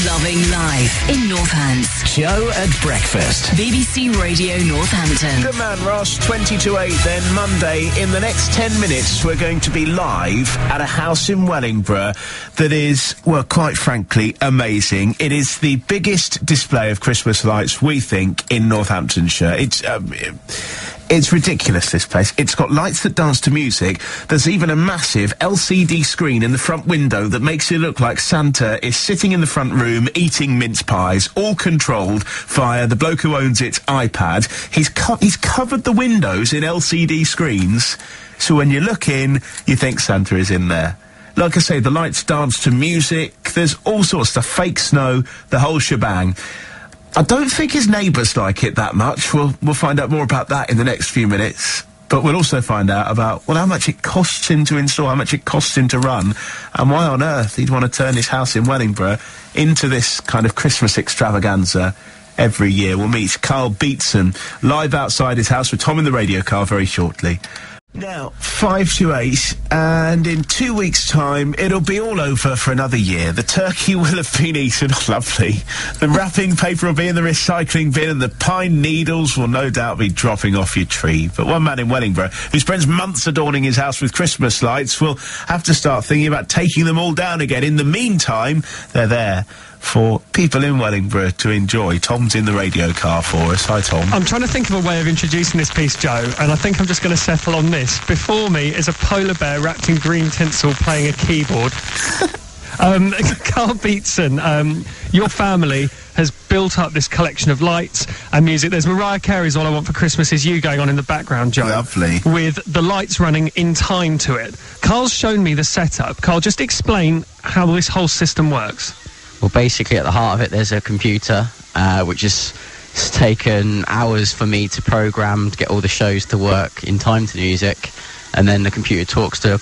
loving life in Northants. Joe at breakfast. BBC Radio Northampton. Good man, Ross. 20 to 8 then, Monday. In the next 10 minutes, we're going to be live at a house in Wellingborough that is, well, quite frankly, amazing. It is the biggest display of Christmas lights, we think, in Northamptonshire. It's ridiculous, this place. It's got lights that dance to music. There's even a massive LCD screen in the front window that makes it look like Santa is sitting in the front room eating mince pies, all controlled via the bloke who owns its iPad. He's covered the windows in LCD screens, so when you look in, you think Santa is in there. Like I say, the lights dance to music. There's all sorts of stuff, fake snow, the whole shebang. I don't think his neighbours like it that much. We'll find out more about that in the next few minutes. But we'll also find out about, well, how much it costs him to install, how much it costs him to run, and why on earth he'd want to turn his house in Wellingborough into this kind of Christmas extravaganza every year. We'll meet Karl Beetson live outside his house with Tom in the radio car very shortly. Now, 5 to 8, and in 2 weeks' time, it'll be all over for another year. The turkey will have been eaten. Oh, lovely. The wrapping paper will be in the recycling bin, and the pine needles will no doubt be dropping off your tree. But one man in Wellingborough, who spends months adorning his house with Christmas lights, will have to start thinking about taking them all down again. In the meantime, they're there for people in Wellingborough to enjoy. Tom's in the radio car for us. Hi, Tom. I'm trying to think of a way of introducing this piece, Joe, and I think I'm just going to settle on this. Before me is a polar bear wrapped in green tinsel playing a keyboard. Karl Beetson, your family has built up this collection of lights and music. There's Mariah Carey's All I Want for Christmas Is You going on in the background, Joe. Lovely. With the lights running in time to it. Carl's shown me the setup. Carl, just explain how this whole system works. Well, basically, at the heart of it, there's a computer, which has taken hours for me to program to get all the shows to work in time to the music. And then the computer talks to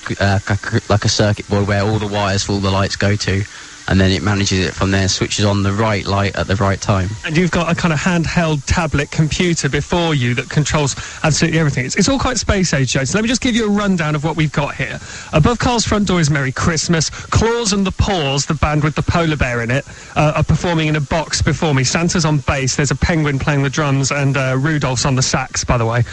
like a circuit board where all the wires for all the lights go to. And then it manages it from there, switches on the right light at the right time. And you've got a kind of handheld tablet computer before you that controls absolutely everything. It's all quite space age, Joe. So let me just give you a rundown of what we've got here. Above Carl's front door is Merry Christmas. Claws and the Paws, the band with the polar bear in it, are performing in a box before me. Santa's on bass, there's a penguin playing the drums, and Rudolph's on the sax, by the way.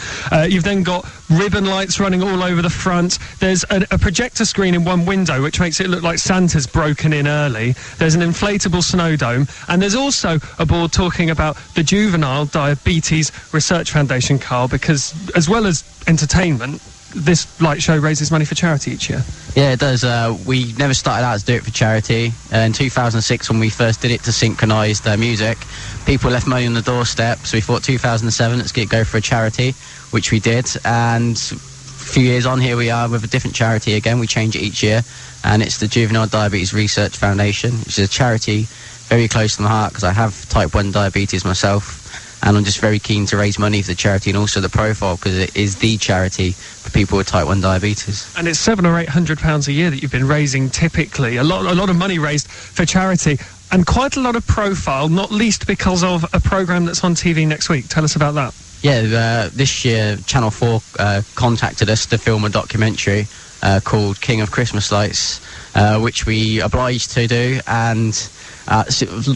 You've then got ribbon lights running all over the front. There's a projector screen in one window, which makes it look like Santa's broken in early. There's an inflatable snow dome, and there's also a board talking about the Juvenile Diabetes Research Foundation, Carl, because as well as entertainment, this light show raises money for charity each year. Yeah, it does. We never started out to do it for charity. In 2006, when we first did it to synchronise their music, people left money on the doorstep, so we thought 2007, let's go for a charity, which we did, and a few years on, here we are with a different charity again. We change it each year, and it's the Juvenile Diabetes Research Foundation, which is a charity very close to my heart because I have type 1 diabetes myself, and I'm just very keen to raise money for the charity and also the profile because it is the charity for people with type 1 diabetes. And it's £700 or £800 a year that you've been raising typically, a lot of money raised for charity, and quite a lot of profile, not least because of a programme that's on TV next week. Tell us about that. Yeah, this year Channel 4 contacted us to film a documentary called King of Christmas Lights, which we obliged to do, and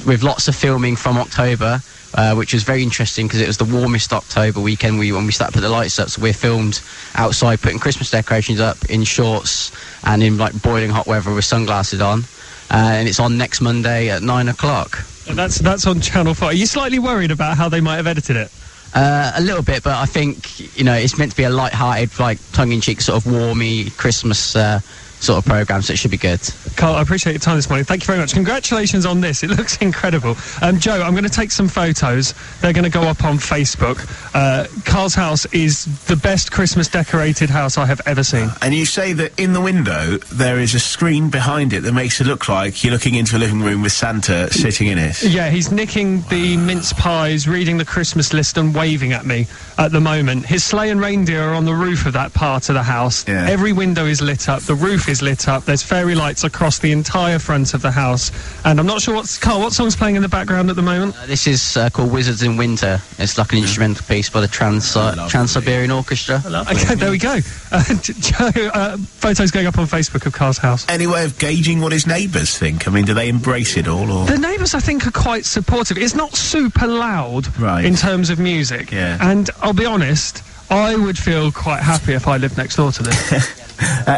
with lots of filming from October, which was very interesting because it was the warmest October weekend when we started to put the lights up, so we filmed outside putting Christmas decorations up in shorts and in like boiling hot weather with sunglasses on, and it's on next Monday at 9 o'clock. And that's on Channel 4. Are you slightly worried about how they might have edited it? A little bit, but I think, you know, it's meant to be a light-hearted, like, tongue-in-cheek sort of warmy Christmas sort of programme, so it should be good. Carl, I appreciate your time this morning. Thank you very much. Congratulations on this. It looks incredible. Joe, I'm going to take some photos. They're going to go up on Facebook. Carl's house is the best Christmas decorated house I have ever seen. And you say that in the window there is a screen behind it that makes it look like you're looking into a living room with Santa sitting in it. Yeah, he's nicking the mince pies, reading the Christmas list and waving at me at the moment. His sleigh and reindeer are on the roof of that part of the house. Yeah. Every window is lit up. The roof is is lit up. There's fairy lights across the entire front of the house. And I'm not sure Carl, what song's playing in the background at the moment? This is called Wizards in Winter. It's like an instrumental piece by the Trans-Siberian Orchestra. Okay, there we go. Joe, photos going up on Facebook of Carl's house. Any way of gauging what his neighbours think? I mean, do they embrace it all, or...? The neighbours, I think, are quite supportive. It's not super loud in terms of music. Yeah. And I'll be honest, I would feel quite happy if I lived next door to this.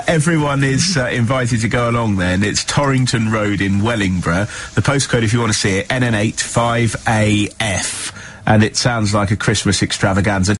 Everyone is invited to go along then. It's Torrington Road in Wellingborough. The postcode, if you want to see it, NN8 5AF. And it sounds like a Christmas extravaganza.